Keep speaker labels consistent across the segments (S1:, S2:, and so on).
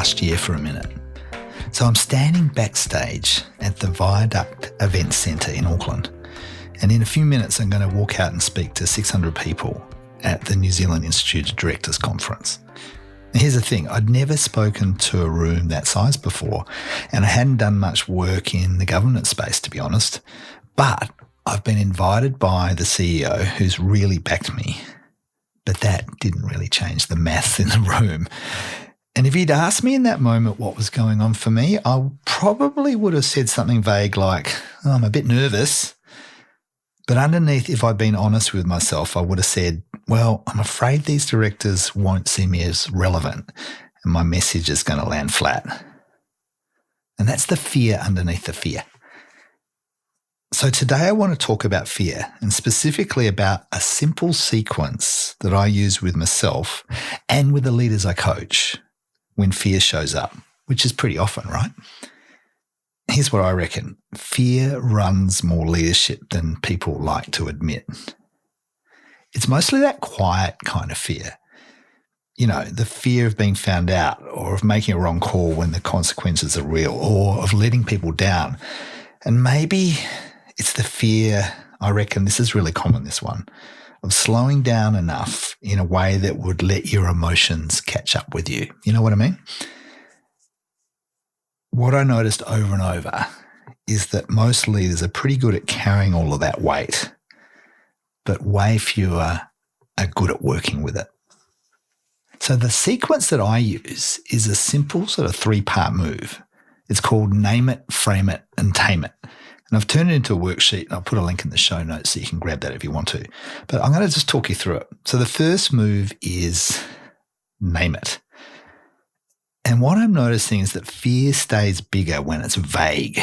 S1: last year for a minute. So I'm standing backstage at the Viaduct Event Centre in Auckland, and in a few minutes I'm going to walk out and speak to 600 people at the New Zealand Institute of Directors Conference. And here's the thing, I'd never spoken to a room that size before, and I hadn't done much work in the governance space, to be honest, but I've been invited by the CEO who's really backed me. But that didn't really change the maths in the room. And if he'd asked me in that moment what was going on for me, I probably would have said something vague like, oh, I'm a bit nervous. But underneath, if I'd been honest with myself, I would have said, well, I'm afraid these directors won't see me as relevant and my message is going to land flat. And that's the fear underneath the fear. So today I want to talk about fear, and specifically about a simple sequence that I use with myself and with the leaders I coach when fear shows up, which is pretty often, right? Here's what I reckon. Fear runs more leadership than people like to admit. It's mostly that quiet kind of fear. You know, the fear of being found out, or of making a wrong call when the consequences are real, or of letting people down. And maybe it's the fear, I reckon this is really common, this one, of slowing down enough in a way that would let your emotions catch up with you. You know what I mean? What I noticed over and over is that most leaders are pretty good at carrying all of that weight, but way fewer are good at working with it. So the sequence that I use is a simple sort of 3-part move. It's called Name It, Frame It, and Tame It. And I've turned it into a worksheet, and I'll put a link in the show notes so you can grab that if you want to. But I'm going to just talk you through it. So the first move is name it. And what I'm noticing is that fear stays bigger when it's vague.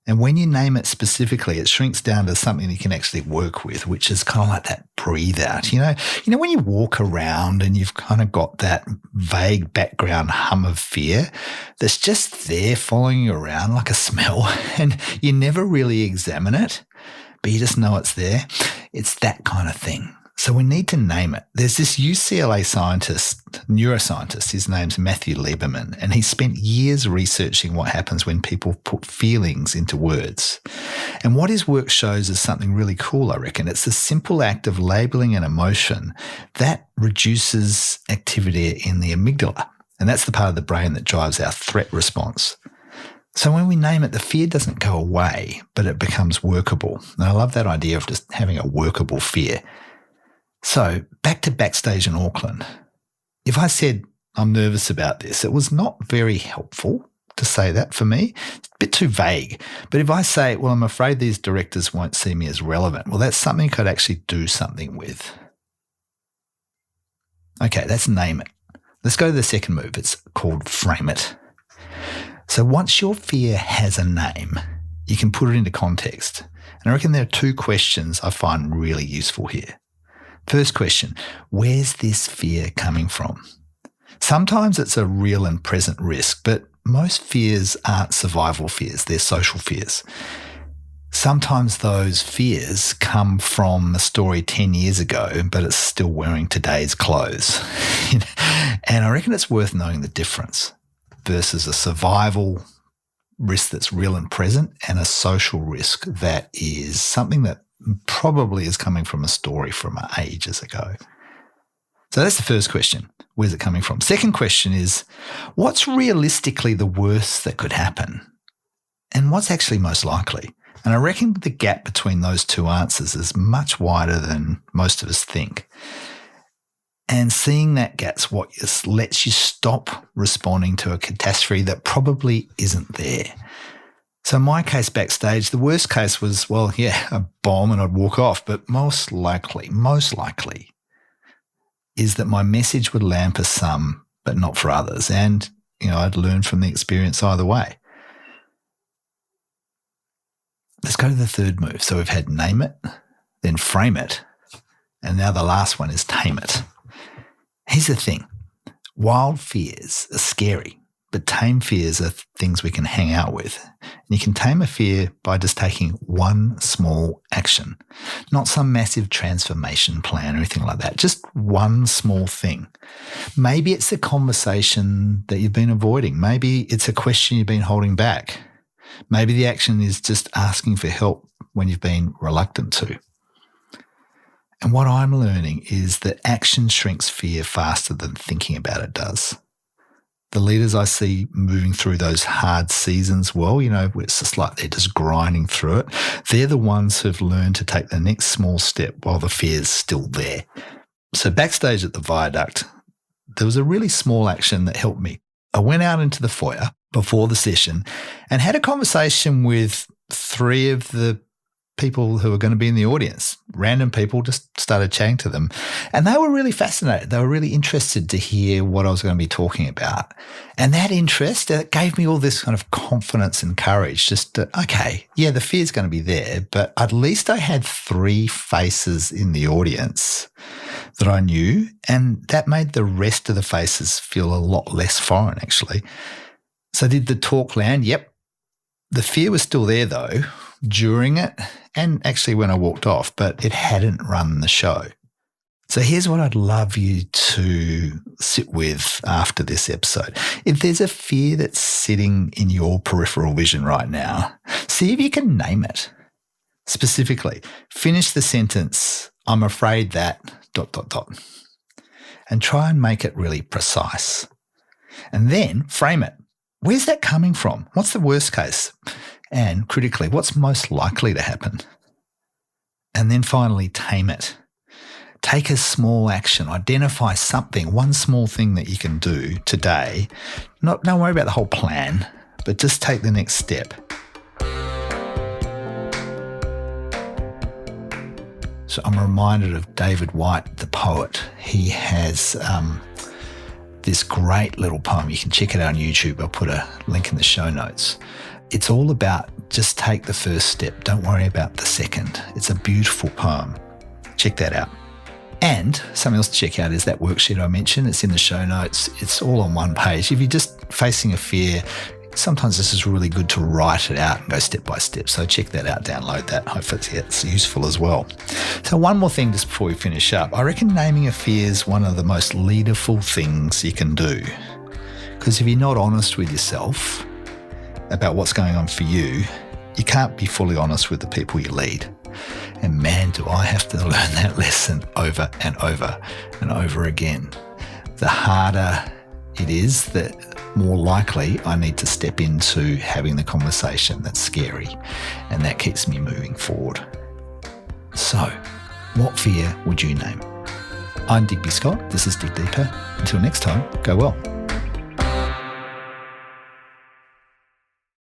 S1: And when you name it specifically, it shrinks down to something you can actually work with, which is kind of like that breathe out. You know when you walk around and you've kind of got that vague background hum of fear that's just there following you around like a smell, and you never really examine it, but you just know it's there. It's that kind of thing. So we need to name it. There's this UCLA neuroscientist, his name's Matthew Lieberman, and he spent years researching what happens when people put feelings into words. And what his work shows is something really cool, I reckon. It's the simple act of labeling an emotion that reduces activity in the amygdala. And that's the part of the brain that drives our threat response. So when we name it, the fear doesn't go away, but it becomes workable. And I love that idea of just having a workable fear. So back to backstage in Auckland. If I said I'm nervous about this, it was not very helpful to say that for me. It's a bit too vague. But if I say, well, I'm afraid these directors won't see me as relevant, well, that's something I could actually do something with. Okay, that's name it. Let's go to the second move. It's called frame it. So once your fear has a name, you can put it into context. And I reckon there are 2 questions I find really useful here. First question, where's this fear coming from? Sometimes it's a real and present risk, but most fears aren't survival fears, they're social fears. Sometimes those fears come from a story 10 years ago, but it's still wearing today's clothes. And I reckon it's worth knowing the difference versus a survival risk that's real and present and a social risk that is something that probably is coming from a story from ages ago. So that's the first question. Where's it coming from? Second question is, what's realistically the worst that could happen? And what's actually most likely? And I reckon the gap between those 2 answers is much wider than most of us think. And seeing that gap's what lets you stop responding to a catastrophe that probably isn't there. So in my case backstage, the worst case was, well, yeah, a bomb and I'd walk off. But most likely is that my message would land for some, but not for others. And, I'd learn from the experience either way. Let's go to the third move. So we've had name it, then frame it, and now the last one is tame it. Here's the thing. Wild fears are scary, but tame fears are things we can hang out with. And you can tame a fear by just taking one small action, not some massive transformation plan or anything like that, just one small thing. Maybe it's a conversation that you've been avoiding. Maybe it's a question you've been holding back. Maybe the action is just asking for help when you've been reluctant to. And what I'm learning is that action shrinks fear faster than thinking about it does. The leaders I see moving through those hard seasons well, where it's just like they're just grinding through it, they're the ones who've learned to take the next small step while the fear's still there. So backstage at the Viaduct, there was a really small action that helped me. I went out into the foyer before the session and had a conversation with 3 of the people who were going to be in the audience. Random people, just started chatting to them. And they were really fascinated. They were really interested to hear what I was going to be talking about. And that interest gave me all this kind of confidence and courage just to, okay, yeah, the fear's going to be there, but at least I had 3 faces in the audience that I knew, and that made the rest of the faces feel a lot less foreign, actually. So did the talk land? Yep. The fear was still there, though, during it and actually when I walked off, but it hadn't run the show. So here's what I'd love you to sit with after this episode. If there's a fear that's sitting in your peripheral vision right now, see if you can name it. Specifically, finish the sentence, I'm afraid that ... and try and make it really precise. And then frame it. Where's that coming from? What's the worst case? And critically, what's most likely to happen? And then finally, tame it. Take a small action. Identify something, one small thing that you can do today. Don't worry about the whole plan, but just take the next step. So I'm reminded of David Whyte, the poet. He has this great little poem. You can check it out on YouTube. I'll put a link in the show notes. It's all about just take the first step. Don't worry about the second. It's a beautiful poem. Check that out. And something else to check out is that worksheet I mentioned. It's in the show notes. It's all on one page. If you're just facing a fear, sometimes this is really good to write it out and go step by step. So check that out, download that. Hopefully it's useful as well. So one more thing just before we finish up. I reckon naming a fear is one of the most leaderful things you can do. Because if you're not honest with yourself about what's going on for you, you can't be fully honest with the people you lead. And man, do I have to learn that lesson over and over and over again. The harder it is, the more likely I need to step into having the conversation that's scary, and that keeps me moving forward. So, what fear would you name? I'm Digby Scott. This is Dig Deeper. Until next time, go well.